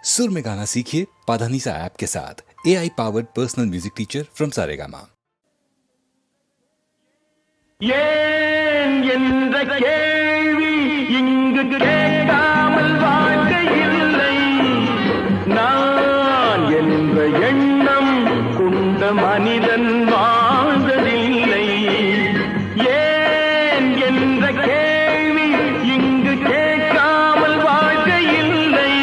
सुर में गाना सीखिए पाधानीसा ऐप के साथ। AI powered personal music teacher from Saregama. ஏன் என்ற கேள்வி இங்கு கேட்காமல் வாழ்க்கை இல்லை. நான் என்ற எண்ணம் கொண்ட மனிதன் வாழ்ந்ததில்லை. ஏன் என்ற கேள்வி இங்கு கேட்காமல் வாழ்க்கை இல்லை.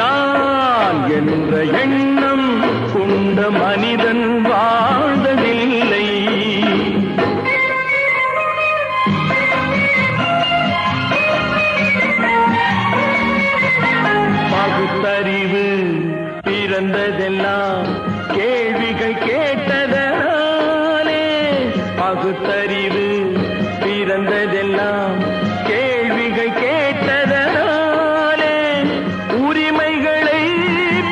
நான் என்ற எண்ணம் கொண்ட மனிதன் வாழ்ந்ததில்லை. பகுத்தறிவு பிறந்ததெல்லாம் கேள்விகள் கேட்டதனாலே. பகுத்தறிவு பிறந்ததெல்லாம் கேள்விகள் கேட்டதனாலே. உரிமைகளை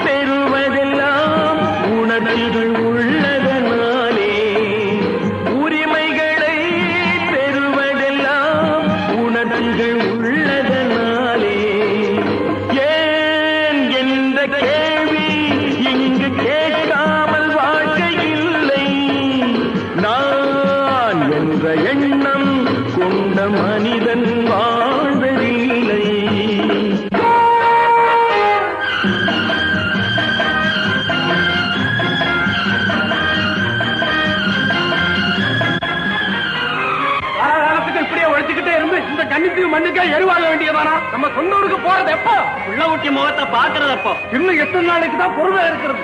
பெறுவதெல்லாம் உணர்வுகள் உள்ளதனாலே. உரிமைகளை பெறுவதெல்லாம் உணர்வுகள் உள்ளதனாலே. கேள்வி இங்கு கேட்காமல் வாழ்க்கை இல்லை. நான் என்ற எண்ணம் கொண்ட மனிதன் வாழ்வதில்லை. இப்படியே உழைச்சுக்கிட்டே இருந்து இந்த கண்ணிக்கு மண்ணுக்கே எருவாக வேண்டியதானா? நம்ம சொந்த ஊருக்கு போறது எப்போ? உள்ள ஊட்டி முகத்தை பாக்குறது எப்போ? இன்னும் எத்தனை நாளைக்கு தான் பொறுமை இருக்கிறது?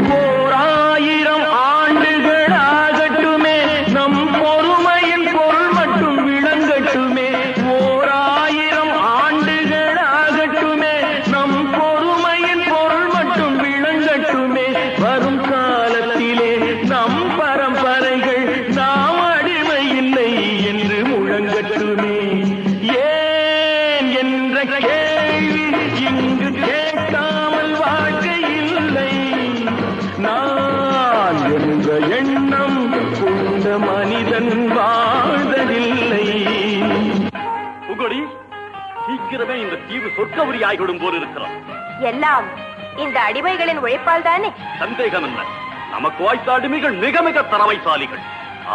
1000 ஆண்டுகள் ஆகட்டுமே, நம் பொறுமையின் பொருள் மட்டும் விளங்கட்டுமே. 1000 ஆண்டுகள் ஆகட்டுமே, நம் பொறுமையின் பொருள் மட்டும் விளங்கட்டுமே. வரும் காலத்திலே நம் பரம்பரைகள் நாம் அடிமை இல்லை என்று முழங்கட்டுமே. ஏன் என்ற கேள்வி இங்கு கேட்காமல் வாழ்க்கை இல்லை. நான் என்ற எண்ணம் கொண்ட மனிதன் வாழ்வதில்லை. புகழி, சீக்கிரமே இந்த தீவு சொர்க்கவரி ஆகிவிடும் போல் இருக்கிறோம். எல்லாம் இந்த அடிமைகளின் உழைப்பால் தானே? சந்தேகம் என்ன, நமக்கு வாய்த்த அடிமைகள் மிக மிக திறமைசாலிகள்.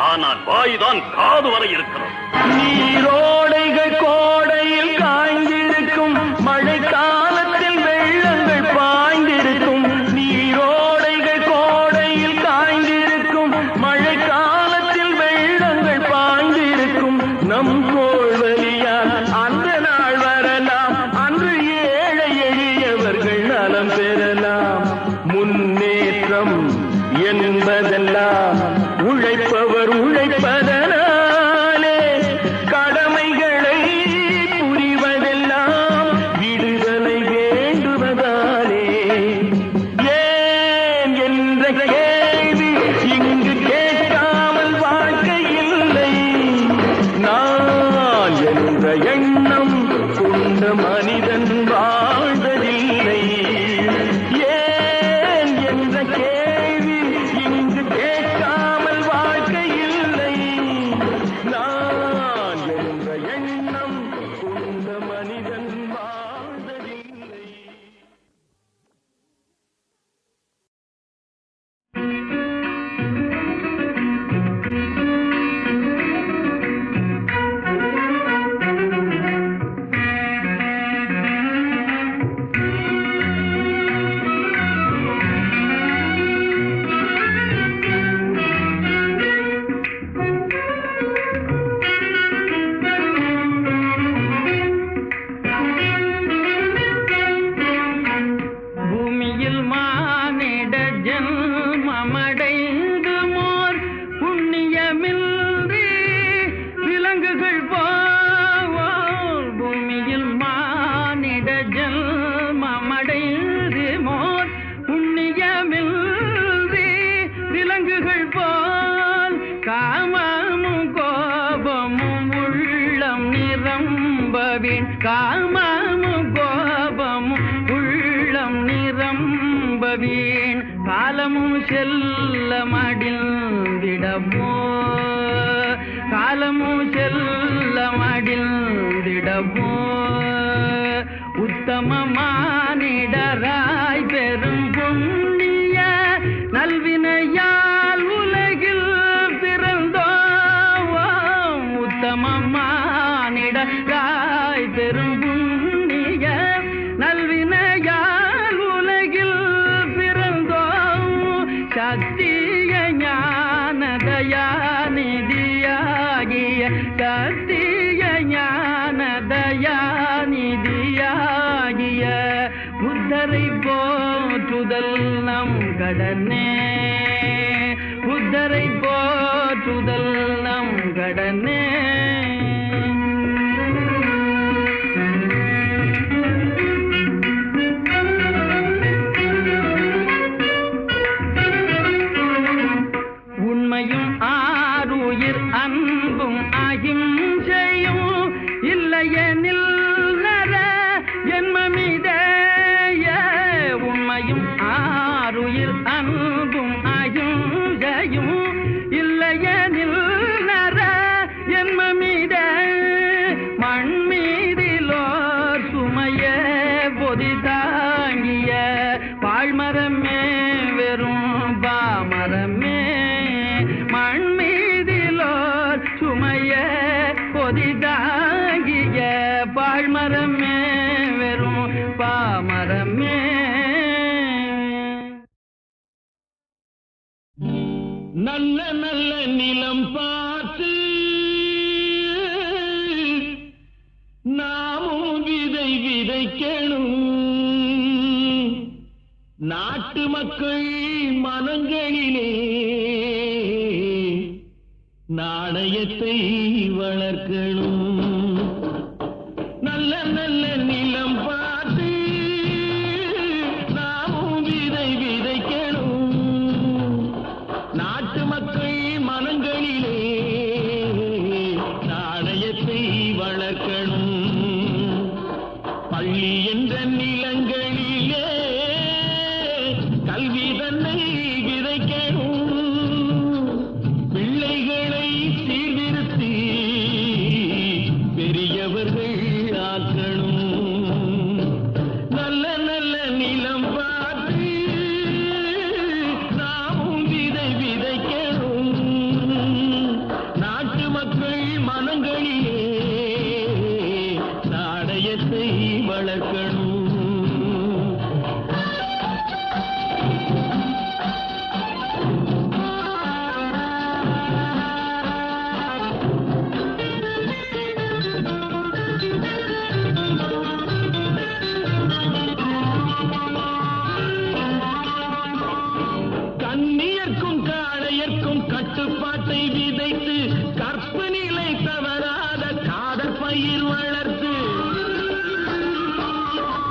ஆனால் வாய்தான் காது வரை இருக்கிறோம். நீரோடைகள் கோடையில் காய்ந்திருக்கும், மழை காலத்தில் வெள்ளங்கள் பாய்ந்திருக்கும். நீரோடைகள் கோடையில் காய்ந்திருக்கும், மழை காலத்தில் வெள்ளங்கள் பாய்ந்திருக்கும். நம் தோல்வலியால் அந்த நாள் வரலாம், அன்று ஏழை எளியவர்கள் நலம் பெறலாம். முன்னேற்றம் என்பதெல்லாம் உழைப்பவர் உழைப்பதனாலே. கடமைகளை புரிவதெல்லாம் விடுதலை வேண்டுவதாலே. ஏன் என்ற கேள்வி இங்கு கேட்காமல் வாழ்க்கை இல்லை. நான் என்ற எண்ணம் கொண்ட மனிதன் வாழ்வதில்லை. ஏன் என்ற கேள்வி இங்கு கேட்காமல் வாழ்க்கை இல்லை. நான் என்ற எண்ணம் கொண்ட மனிதன் வாழ்வதில்லை. பூமியில் மானிட ஜன்மமடைந்து மோர் புண்ணியமின்றி விலங்குகள் போல். பூமியில் மானிட ஜன்மமடைந்து மோர் புண்ணியமின்றி விலங்குகள் போல். காமமும் கோபமும் உள்ளம் நிரம்பவேன். காமமும் கோபமும் உள்ளம் நிரம்பவேன். காலமும் செல்ல மடிந்திடமோ, காலமும் செல்ல மடிந்திடமோ. உத்தம மானிட சத்திய ஞான தயாநிதியாகிய சத்திய ஞான தயாநிதியாகிய புத்தரை போற்றுதல் நம் கடனே புத்தரை போற்றுதல் நம் கடனே உண்மையும் ஆருயிர் அன்பும் அகிம்சையும் இல்லையெனில் நர ஜென்மமிதேய உண்மையும் ஆருயிர் அன்பும் அகிம்சையும் இல்லையெனில் நர ஜென்மமித மண்மீதிலோர் சுமைய பொதி தாங்கிய பாழ்மரமே வெறும் பாமரமே மண்மீதிலோர் சுமைய பொதி தாங்கிய பாழ்மரமே வெறும் பாமரமே நல்ல நல்ல நிலம் பார்த்து நாமும் விதை விதைக்கணும் நாட்டு மக்கள் மனங்களிலே நாணயத்தை வளர்க்கணும் நல்ல நல்ல நிலம் பார்த்து நாமும் விதை விதைக்கணும் நாட்டு மக்கள் மனங்களிலே நாணயத்தை வளர்க்கணும் பள்ளி என்ற நிலங்களிலே கல்வி தன்னை விதைக்கணும் பிள்ளைகளை சீர்திருத்தி பெரியவர்கள் ஆக்கணும் நல்ல நல்ல நிலம் பார்த்து நாமும் விதை விதைக்கணும் நாட்டு மக்கள் மனங்களிலே நாணயத்தை வளர்க்கணும் கண்ணியர்க்கும் காளையர்க்கும் கட்டுப்பாட்டை விதைத்து கற்பு நிலை தவறாத காதல் பயிர் வளர்த்து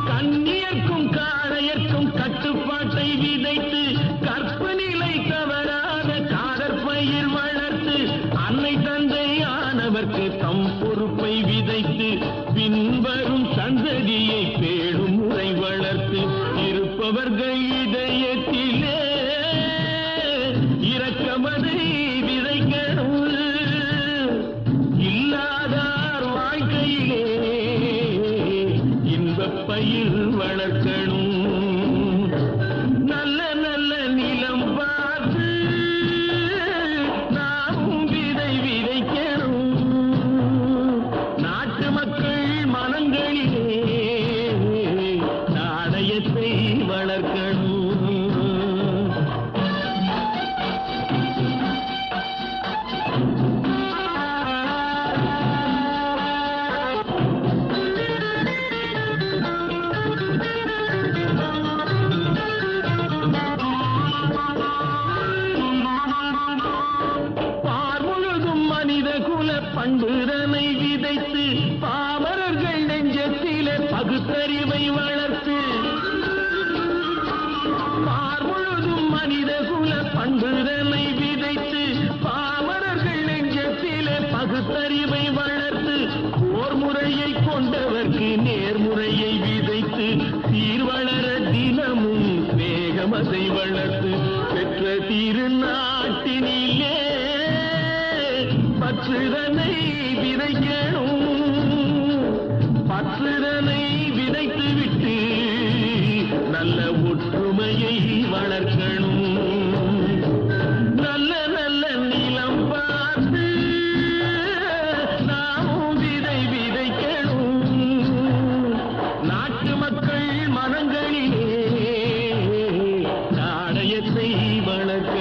கண்ணியர்க்கும் காளையர்க்கும் கட்டுப்பாட்டை விதைத்து கற்பு நிலை தவறாத காதல் பயிர் வளர்த்து அன்னை தந்தையானவர்க்கு தம் பொறுப்பை விதைத்து பின்வரும் சந்ததியை பேணும் முறை வளர்த்து இருப்பவர்கள் இதயத்திலே இரக்கமதை விதைக்கணும் இல்லாதார் வாழ்க்கையிலே இன்பப் பயிர் வளர்க்கணும் நல்ல நல்ல நிலம் பார்த்து நாமும் விதை விதைக்கணும் நாட்டு மக்கள் மனங்களிலே நாணயத்தை வளர்க்கணும் பார்முழுதும் மனித குல பண்புதனை விதைத்து பாமரர்கள் நெஞ்சத்திலே பகுத்தறிவை வளர்த்து பார்முழுதும் மனித குல பண்புதனை விதைத்து பாமரர்கள் நெஞ்சத்திலே பகுத்தறிவை வளர்த்து போர் முறையை கொண்டவர்க்கு நேர்முறையை விதைத்து சீர்வளர தினமும் வேகமதை வளர்த்து பெற்ற திருநாட்டினிலே பற்றுதனை விதைக்கணும் பற்றுதனை விதைத்து விட்டு நல்ல ஒற்றுமையை வளர்க்கணும் நல்ல நல்ல நிலம் பார்த்து நாமும் விதை விதைக்கணும் நாட்டு மக்கள் மனங்களிலே நாணயத்தை வளர்க்க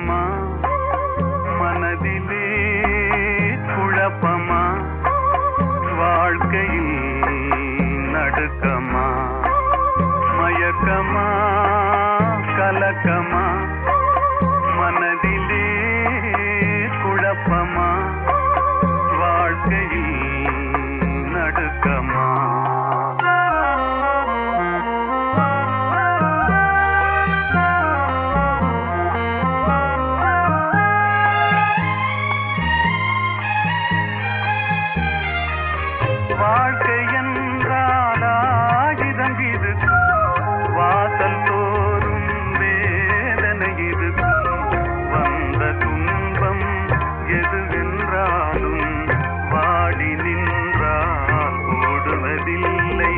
ஏக்கமா மனதிலே குழப்பமா வாழ்க்கையில் நடுக்கமா மயக்கமா கலக்கமா மனதிலே குழப்பமா வாழ்க்கையில் நடுக்கமா வாழ்க்கை என்றால் ஆயுதம் இது வாசல் தோறும் வேதனை இது வந்த துன்பம் எதுவென்றாலும் வாடி நின்றால் ஓடுவதில்லை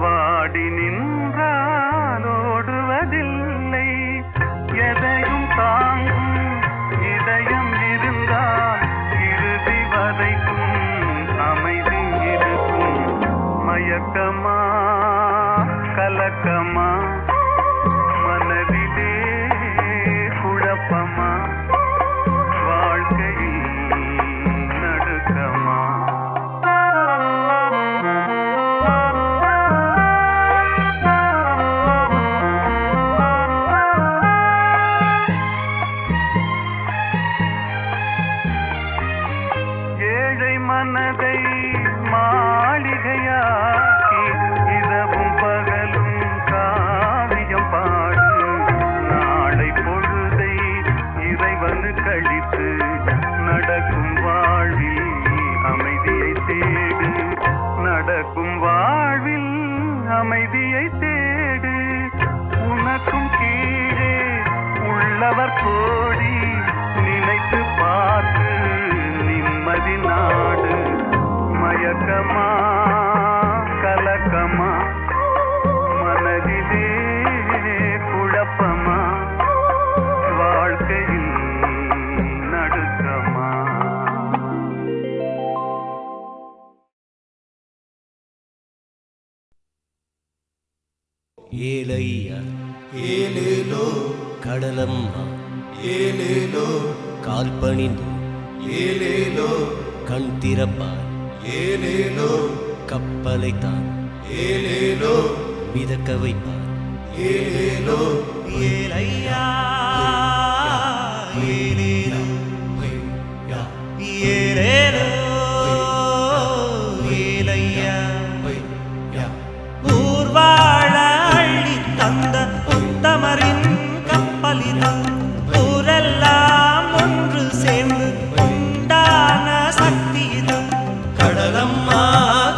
வாடி நின்றால் ஓடுவதில்லை எதையும் தாங்கும் இதயம் இருந்தால் இறுதி வரைக்கும் அமைதி இருக்கும் மயக்கமா கலக்கமா மனதிலே குழப்பமா வாழ்க்கையில் நடுக்கமா ஏழை மனதை மாளிகையாக்கி இரவும் பகலும் காவியம் பாடு நாளை பொழுதை இறைவனு கழித்து நடக்கும் வாழ்வில் அமைதியை தேடு நடக்கும் வாழ்வில் அமைதியை தேடு உனக்கும் கீழே உள்ளவர் கோடி நினைத்து பார்த்து நிம்மதி நாடு மயக்கமா கலக்கமா மனதிலே குழப்பமா வாழ்க்கையில் நடுக்கமா ஏலையா ஏலேலோ கடலம்மா ஏலேலோ கால் பணிந்து ஏலேலோ கண் திறப்பார் ஏலேலோ கப்பலை தான் ஏலேலோ மிதக்க வைப்பார் ஏலேலோ ஏலையா ஏலேலோ ஏலேலோ ஏலையா ஊர்வாழ அள்ளி தந்த உத்தமரின் கப்பலில் ஊரெல்லாம் ஒன்று சேர்ந்து உண்டான சக்தியிலும் கடலம்மா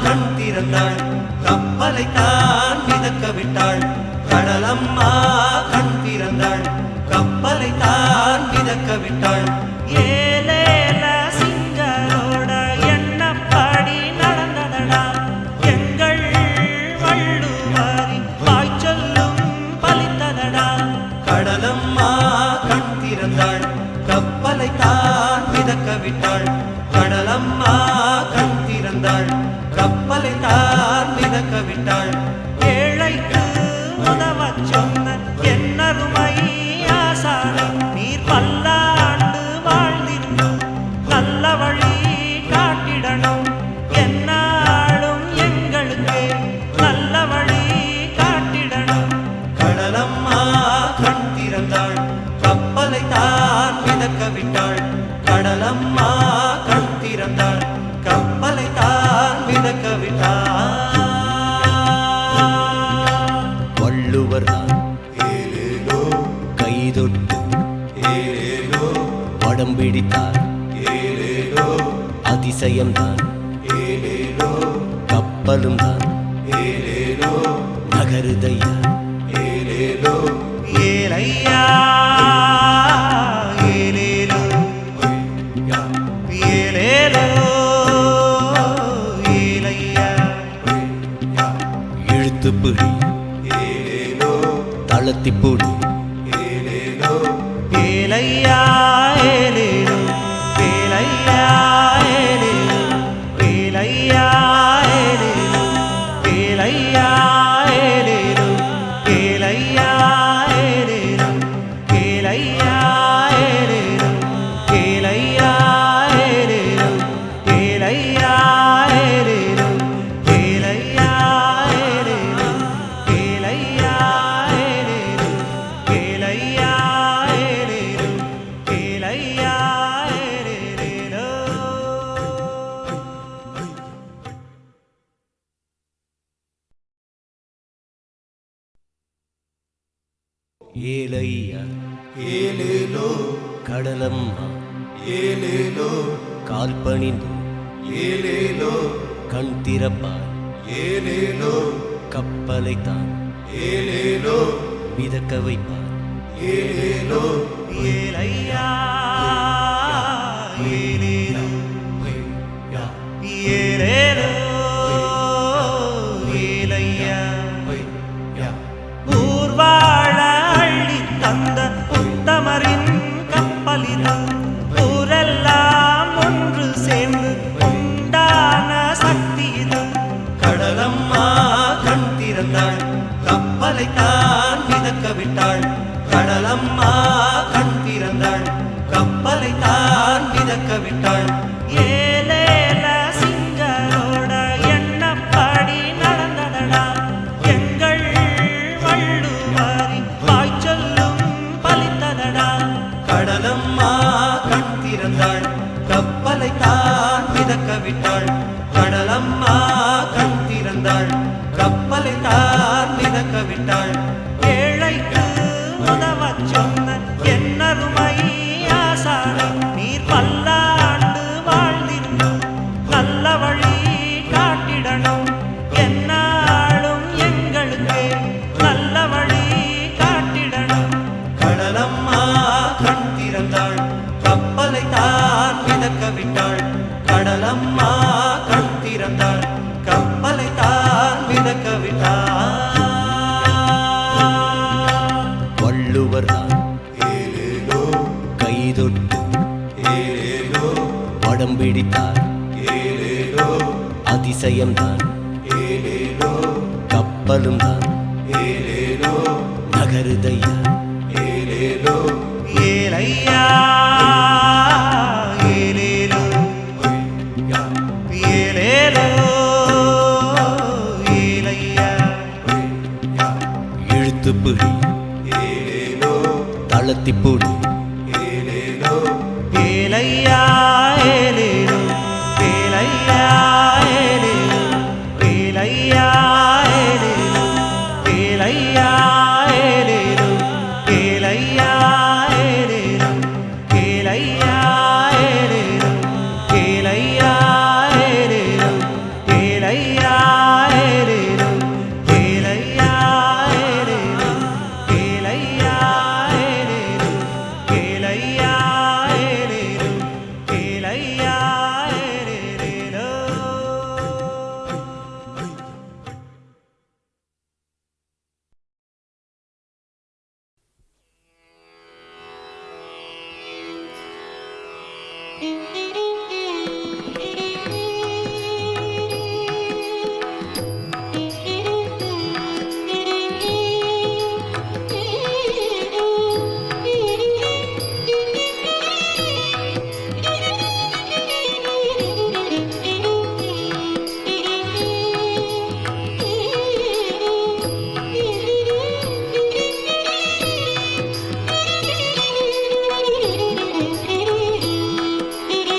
கண் திறந்தாள் கப்பலை தான் மிதக்க விட்டாள் கடலம்மா கண் திறந்தாள் கப்பலை தான் மிதக்க விட்டாள் ஏலேல சிங்கரோட எண்ணப்படி நடந்ததடா எங்கள் வள்ளுவரின் வாய்ச்சொல்லும் பலித்ததடா கடலம்மா கண் திறந்தாள் கப்பலை தான் மிதக்க விட்டாள் கடலம்மா கண் திறந்தாள் கப்பலை தான் மிதக்க விட்டாள் ஏழைக்கு உதவச் சொன்ன என்னருமை ஆசானை நீர் பல்லாண்டு வாழ்ந்திருந்தோம் நல்ல வழி காட்டிடணும் என்னாலும் எங்களுக்கு நல்ல வழி காட்டிடணும் கடலம்மா கண் திறந்தாள் கப்பலை தான் மிதக்க விட்டாள் கடலம்மா கண் திறந்தாள் கப்பலை தான் மிதக்க விட்டாள் வள்ளுவர் தான் ஏலேலோ கைதொட்டு ஏலேலோ வடம் பிடித்தார் ஏலேலோ அதிசயம்தான் ஏலேலோ கப்பலும் தான் ஏலேலோ நகருதையா ஏலேலோ ஏலையா ஏலேலோ ஏலேலோ ஏலையா இழுத்துப்பிடி ஏலேலோ தளத்திப்புடி ஏலேலோ ஏலையா ஏலேலோ ஏலையா ஏலேலோ ஏலையா ஏலேலோ ஏலையா ஏலேலோ ஏலையா ஏலேலோ ஏலையா ஏலையா ஏலேலோ கடலம்மா ஏலேலோ கால் பணிந்து ஏலேலோ கண் திறப்பார் ஏலேலோ கப்பலை தான் ஏலேலோ மிதக்க வைப்பார் ஏலேலோ ஏலையா ஏலேலோ ஏலேலோ ஏலையா ஊர்வாழ அள்ளி தந்த உத்தமரின் கப்பலிதான் ஊரெல்லாம் ஒன்று சேர்ந்து உண்டான சக்தி இது கடலம்மா கண் திறந்தாள் கப்பலை தான் மிதக்க விட்டாள் கடலம்மா கண் திறந்தாள் கப்பலை தான் மிதக்க விட்டாள் ஏலேல சிங்கரோட எண்ணப்படி நடந்ததடா எங்கள் வள்ளுவரி வாய் சொல்லும் பலித்ததடா கடலம்மா கண் திறந்தாள் கப்பலை தான் மிதக்க விட்டாள் கடலம்மா கண் திறந்தாள் கப்பலை தான் மிதக்க விட்டாள் ஏழைக்கு உதவச் சொன்ன என்னருமை ஆசானே நீர் பல்லாண்டு வாழ்ந்திடணும் நல்ல வழி காட்டிடணும் என்னாலும் எங்களுக்கு நல்ல வழி காட்டிடணும் கடலம்மா கண் திறந்தாள் கப்பலை தான் மிதக்க விட்டாள் கடலம்மா கண் திறந்தாள் கப்பலை தான் மிதக்க விட்டாள் வள்ளுவர் தான் ஏலேலோ கைதொட்டு ஏலேலோ படம் பிடித்தார் ஏலேலோ அதிசயம்தான் ஏலேலோ கப்பலும் தான் ஏலேலோ நகருதையா ஏலேலோ ஏலையா ஏலேலோ ஏலேலோ ஏலையா இழுத்துப்பிடி ஏலேலோ தளத்திப்புடி ஏலேலோ ஏலையா ஏலேலோ ஏலையா ஏலேலோ ஏலையா ஏலேலோ ஏலையா ஏலேலோ ஏலையா ஏலேலோ ஏலையா ஏலேலோ ஏலையா ஏலேலோ ஏலையா ஏலேலோ ஏலையா ஏலேலோ ஏலையா ஏலேலோ ஏலையா ஏலேலோ ஏலையா ஏலேலோ Thank you.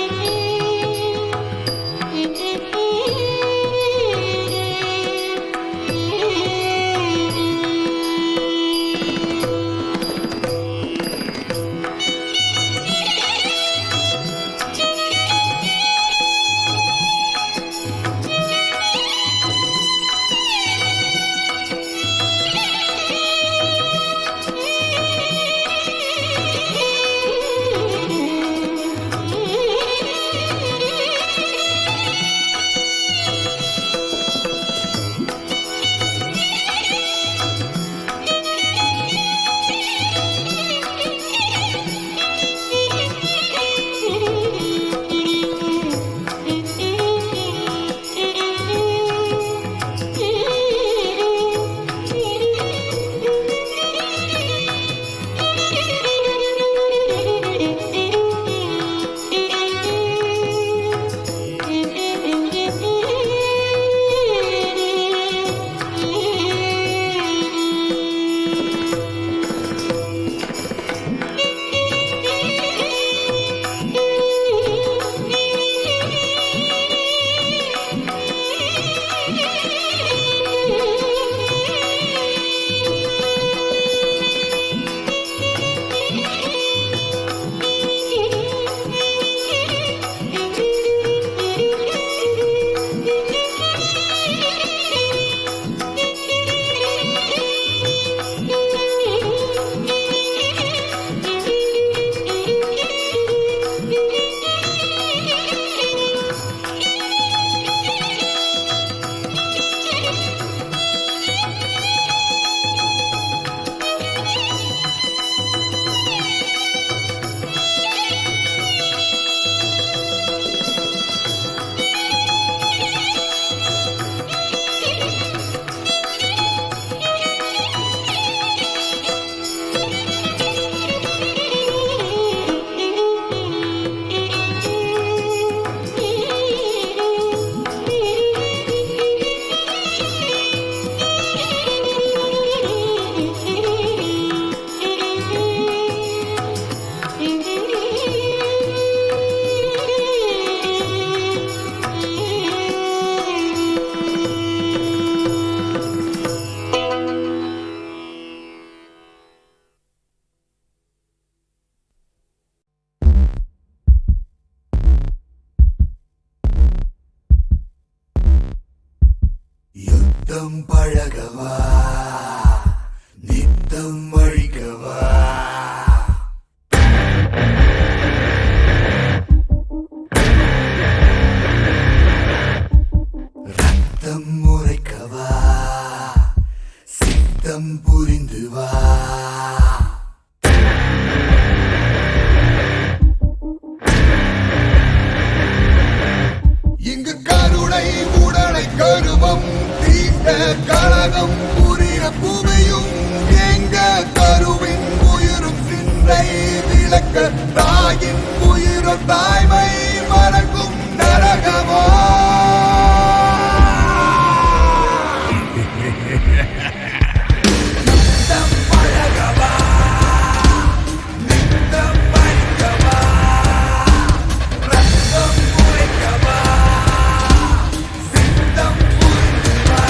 நித்தம் பழகவா நித்தம் அழிக்கவா ரத்தம் முறைக்கவா சித்தம் புரிந்து வா இங்கு கருணை உடலை கருவம் தீண்ட கழகம் புரிய பூமியும் எங்க கருவின் உயிரும் சிந்தை விளக்க தாயின் உயிரும் தாய்மை மறக்கும் நரகமோ நித்தம் பழகவா நித்தம் படிக்கவா ரத்தம் உரைக்கவா சித்தம் புரிந்து வா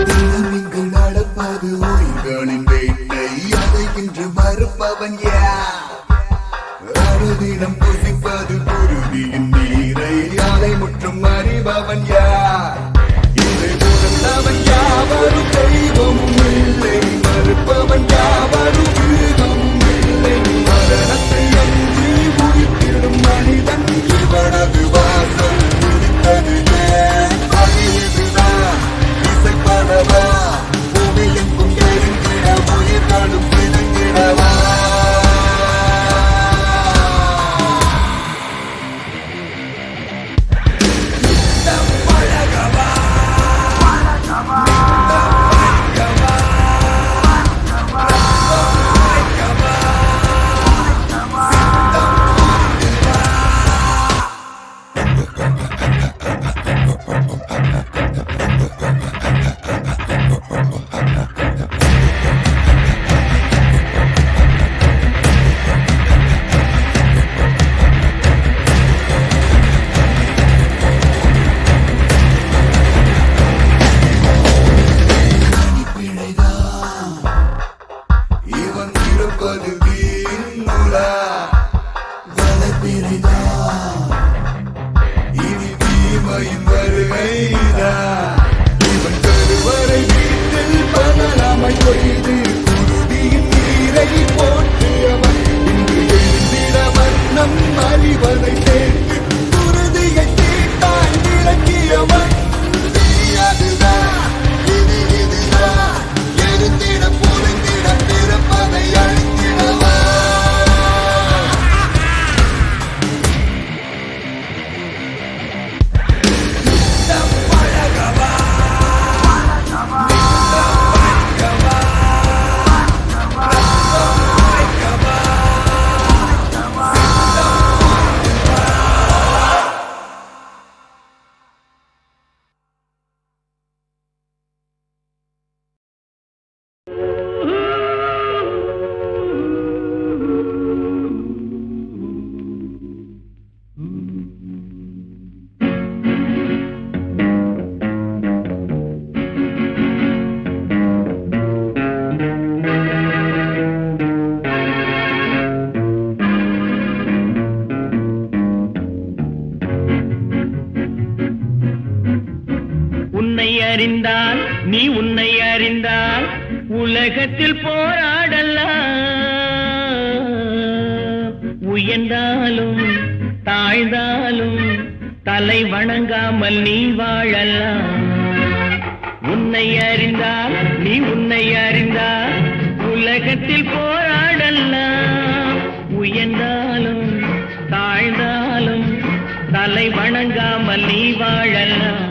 தினம் இங்கு நடப்பது உயிர்களின் வேட்டை அதை இன்று மறுப்பவன் யார் அறுதினம் புசிப்பது குருதியின் நீரை அதை முற்றும் அறிபவன் யார் இதை உணர்ந்தவன் யாவரும் தெய்வமும் இல்லை மறுப்பவன் யாவரும் மிருகமும் இல்லை மரணத்தை அஞ்சி உயிர்த்திடும் மனிதன் இவனது வாசல் முடித்தது ஏன் வழி இதுதான் இசைப்படவா பூமி எங்கும் எரிந்திட உயிர்களும் பிரிந்திடவா நித்தம் பழகவா நித்தம் படிக்கவா ரத்தம் உரைக்கவா சித்தம் புரிந்து வா பிழைதான் இவன் இருப்பது வீண்முலா வலைப்பிழைதான் இனி தீமையின் வருகைதான் இவன் கருவறை வீட்டில் பகலாமை கொய்து குருதியின் நீரை போற்றியவன் இன்று எழுந்திட வண்ணம் அறிவதை சேர்த்து குருதியை தீட்டாய் விளக்கியவன் அதுதான் இது இதுதான் எழுந்திட புரிந்திட பிறப்பதை அழித்திடவா நித்தம் பழகவா நித்தம் படிக்கவா ரத்தம் உரைக்கவா சித்தம் புரிந்து வா உன்னை அறிந்தால் நீ உன்னை அறிந்தால் உலகத்தில் போராடலாம் உயர்ந்தாலும் தாழ்ந்தாலும் தலை வணங்காமல் நீ வாழலாம் உன்னை அறிந்தால் நீ உன்னை அறிந்தால் உலகத்தில் போராடலாம் உயர்ந்தாலும் தாழ்ந்தாலும் தலை வணங்காமல் நீ வாழலாம்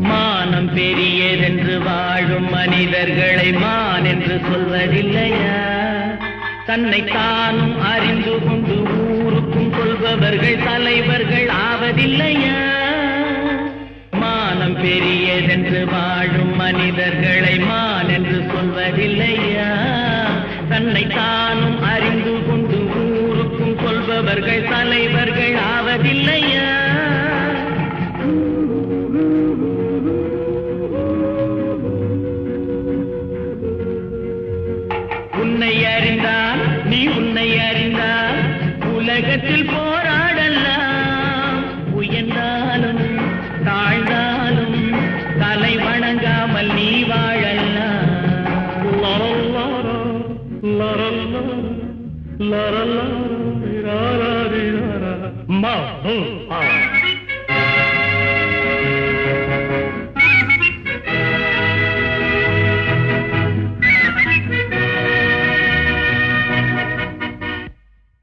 மானம் பெரியதென்று வாழும் மனிதர்களை தன்னை தானும் அறிந்து கொண்டு ஊருக்கும் சொல்பவர்கள் தலைவர்கள் ஆவதில்லையா? மானம் பெரியதென்று வாழும் மனிதர்களை மான் என்று சொல்வதில்லையா? தன்னை தானும் அறிந்து கொண்டு ஊருக்கும் சொல்பவர்கள் தலைவர்கள் ஆவதில்லையா? உன்னை அறிந்தால் நீ உன்னை அறிந்தால் உலகத்தில் போராடலாம். உயர்ந்தாலும் தாழ்ந்தாலும் தலை வணங்காமல் நீ வாழலாம்.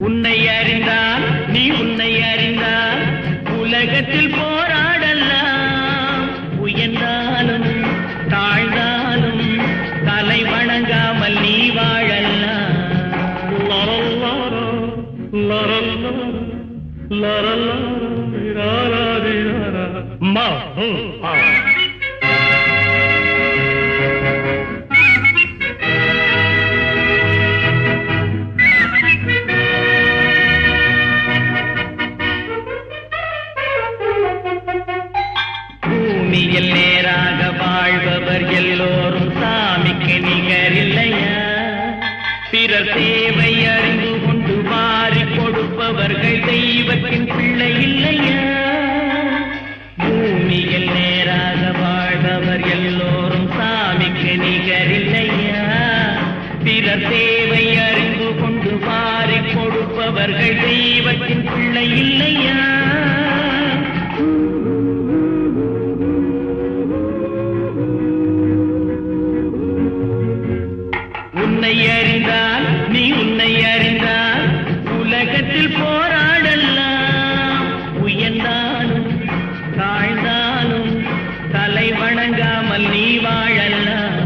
உன்னை அறிந்தால் நீ உன்னை அறிந்தால் உலகத்தில் போராடலாம். உயர்ந்தாலும் தாழ்ந்தாலும் தலை வணங்காமல் நீ வாழலாம். பூமியில் நேராக வாழ்பவர் எல்லோரும் சாமிக்கு நிகரில்லையா? பிறர் தேவை அறிந்து கொண்டு வாரி கொடுப்பவர்கள் தெய்வத்தின் பிள்ளை இல்லையா? பூமியில் நேராக வாழ்பவர் எல்லோரும் சாமிக்கு நிகரில்லையா? பிறர் தேவை அறிந்து கொண்டு வாரி கொடுப்பவர்கள் தெய்வத்தின் பிள்ளை இல்லையா? உன்னை அறிந்தால் நீ உன்னை அறிந்தால் உலகத்தில் போராடலாம். உயர்ந்தாலும் தாழ்ந்தாலும் தலை வணங்காமல் நீ வாழலாம்.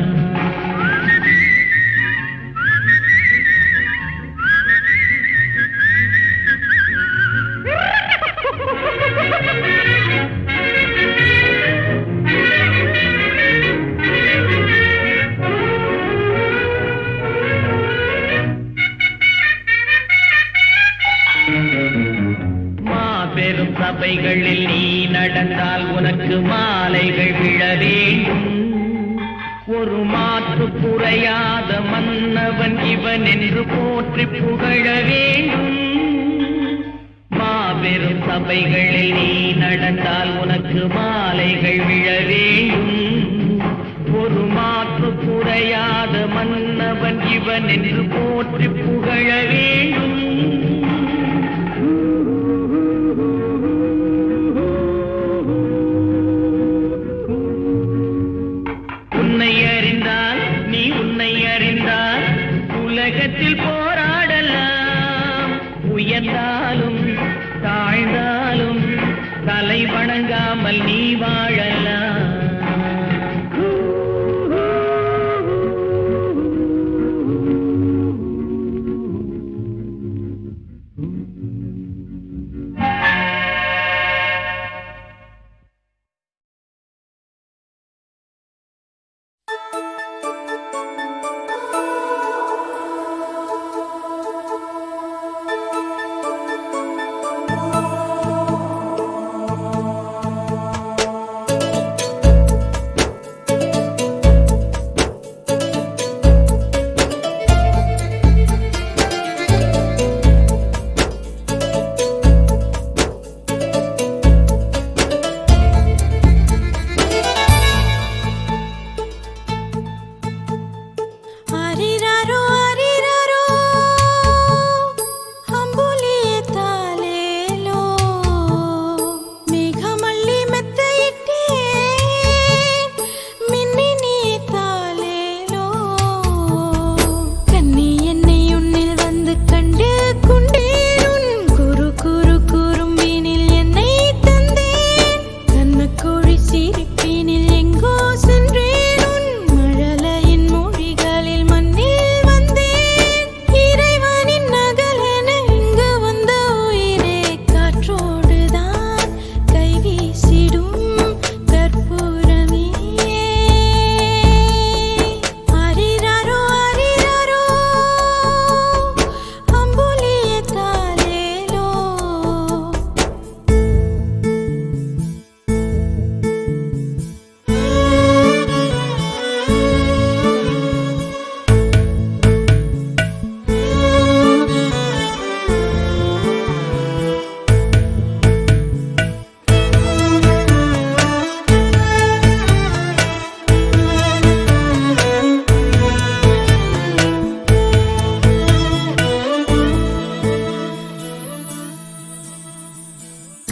மாபெரும் சபைகளில் நீ நடந்தால் உனக்கு மாலைகள் விழ வேண்டும். ஒரு மாற்று குறையாத மன்னவன் இவன் என்று போற்றி புகழ வேண்டும். மாபெரும் சபைகளில் நீ நடந்தால் உனக்கு மாலைகள் விழ வேண்டும். ஒரு மாற்று குறையாத மன்னவன் இவன் என்று போற்றி புகழ வேண்டும். உன்னை அறிந்தால் நீ உன்னை அறிந்தால் உலகத்தில் போராடலாம். உயர்ந்தாலும் தாழ்ந்தாலும் தலை வணங்காமல் நீ வாழலாம்.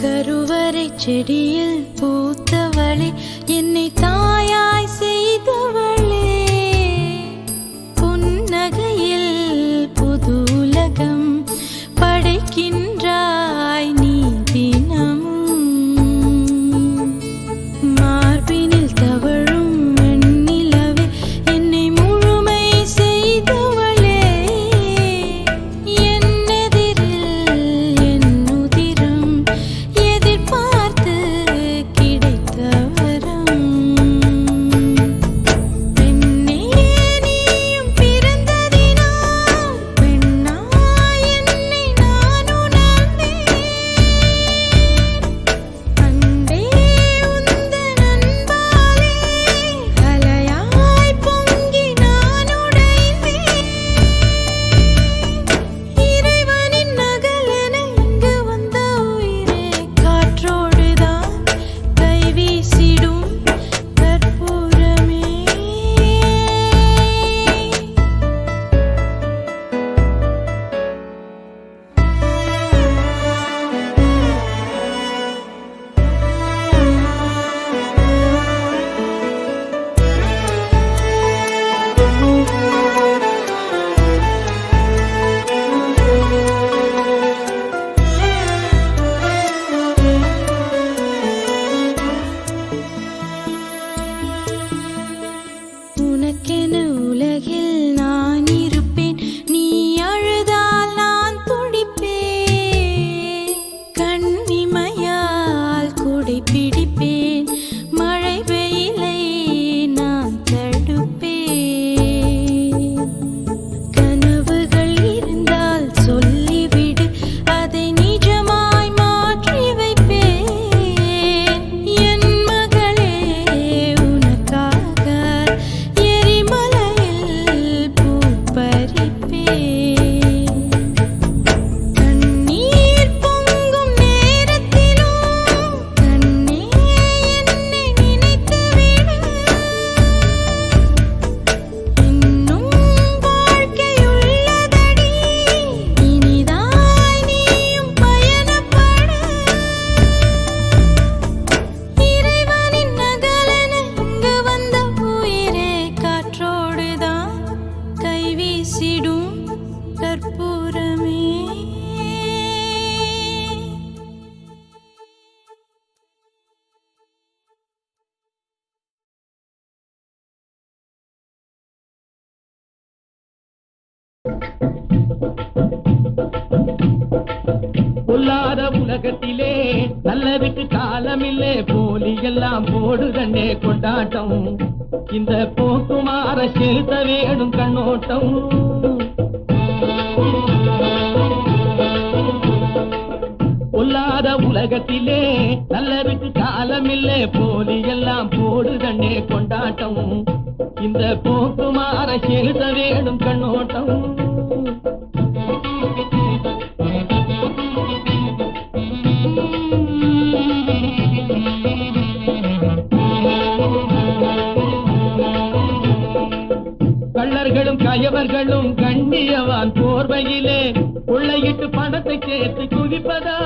கருவறை செடியில் பூத்தவளே, என்னை தாயாய் செய்தவளே, புன்னகையில் புது உலகம் படைக்கின்றாய் நீ தினமும். மார்பினில் தவழும் வெண்ணிலவே, என்னை முழுமை செய்தவளே, என் எதிரில் என் உதிரம் எதிர்பார்த்து கிடைத்த வரம். பெண்ணே நீயும் பிறந்த தினம், பெண்ணாய் என்னை நான் உணர்ந்தேன். அன்பே உந்தன் அன்பாலே அலையாய் பொங்கி நான் உடைந்தேன். இறைவனின் நகலென இங்கு வந்த உயிரே, காற்றோடுதான் கைவீசிடும் கற்பூரமே. உனக்கென உலகில் நான் இருப்பேன், நீ அழுதால் நான் துடிப்பேன். கண்ணிமையால் குடை பிடிப்பேன், மழை வெயிலை நான் தடுப்பேன். கனவுகள் இருந்தால் சொல்லிவிடு, அதை நிஜமாய் மாற்றி வைப்பேன். என் மகளே உனக்காக எரிமலையில் பூ பறிப்பேன். கண்ணீர் பொங்கும் நேரத்திலும் கண்ணே என்னை நினைத்துவிடு. இன்னும் வாழ்க்கையுள்ளதடி, இனிதாய் நீயும் பயணப்படு. இறைவனின் நகலென இங்கு வந்த உயிரே, காற்றோடுதான் கைவீசிடும் கற்பூரமே. பொல்லாத உலகத்திலே நல்லதுக்கு காலமில்லே, போலி எல்லாம் போடுதண்ணே கொண்டாட்டம். இந்த போக்குமார செலுத்த வேணும் கண்ணோட்டம். பொல்லாத உலகத்திலே நல்லதுக்கு காலமில்லே, போலி எல்லாம் போடுதண்ணே கொண்டாட்டம். இந்த போக்குமார செலுத்த வேணும் கண்ணோட்டம். கள்ளர்களும் கயவர்களும் கண்ணியவான் போர்வையிலே கொள்ளையிட்டு பணத்தை சேர்த்து குவிப்பதா.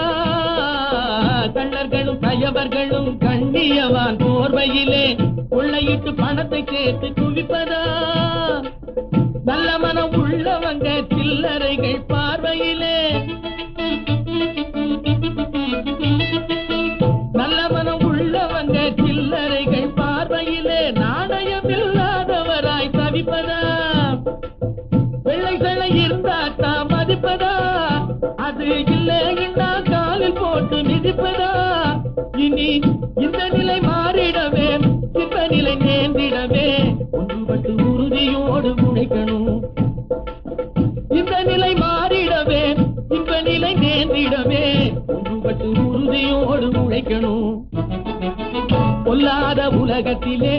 கள்ளர்களும் கயவர்களும் கண்ணியவான் போர்வையிலே கொள்ளையிட்டு பணத்தை சேர்த்து குவிப்பதா. நல்ல மனம் உள்ளவங்க சில்லறைகள் பார்வையிலே, நல்ல மனம் உள்ளவங்க சில்லறைகள் பார்வையிலே நாணயம் இல்லாதவராய் தவிப்பதா. வெள்ளைகளை இருந்தாத்தா மதிப்பதா, அது இல்லைன்னா காலில் போட்டு மிதிப்பதா. இனி இந்த நிலை மாறிடவே, இந்த நிலை நேர்ந்திடவே ஒன்றுபட்டு உறுதியோடு உழைக்கணும். இந்த நிலை மாறிடவே, இந்த நிலை நேர்ந்திடவே ஒன்றுபட்டு உறுதியோடு உழைக்கணும். பொல்லாத உலகத்திலே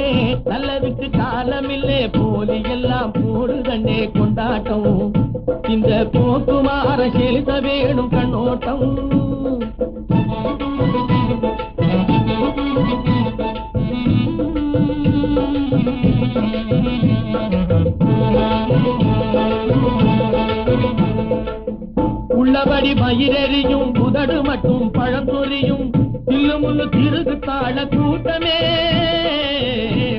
நல்லதுக்கு காலமில்லே, போலி எல்லாம் போடுதண்ணே கொண்டாட்டம். இந்த போக்குமார செலுத்த வேணும் கண்ணோட்டம். உள்ளபடி மயிரெறியும் புதர் உதடு மட்டும் பழம் சொரியும் தில்லுமுள்ளு திருகு தாழ கூட்டமே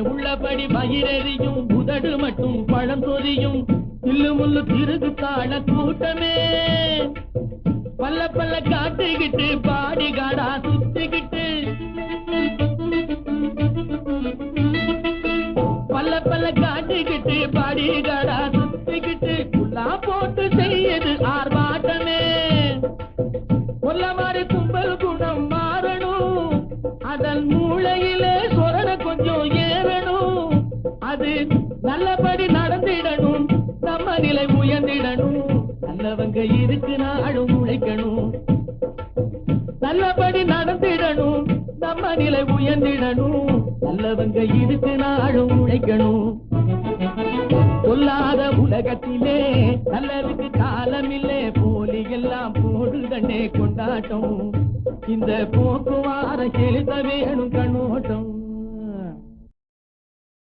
உள்ளபடி பயிரெறியும் உதடு மட்டும் பழம் சொரியும் தில்லுமுள்ளு திருகு தாழ கூட்டமே பல்ல பல்ல காட்டுக்கிட்டு பாடி காடா சுத்திக்கிட்டு பல்ல பல்ல காட்டுக்கிட்டு பாடி காடா சுத்திக்கிட்டு குல்லா போட்டு செய்யுது ஆர்ப்பாட்டமே கொல்ல மாதிரி கும்பல் குணம் மாறணும் அதன் மூளையிலே சொரண கொஞ்சம் ஏறணும் அது நல்லபடி நடந்திடணும் நம்ம நிலை உயர்ந்திடணும் நல்லவங்க இருக்கு நாடும் உழைக்கணும் நல்லபடி நடந்திடணும் நம்ம நிலை உயர்ந்திடணும் நல்லவங்க இருக்கு நாடும் உழைக்கணும் சொல்லாத உலகத்திலே நல்லதுக்கு காலமில்லே போலி எல்லாம் போடுதண்ணே கொண்டாட்டம் இந்த போக்குவார செலுத்த வேணும் கண்ணோட்டம்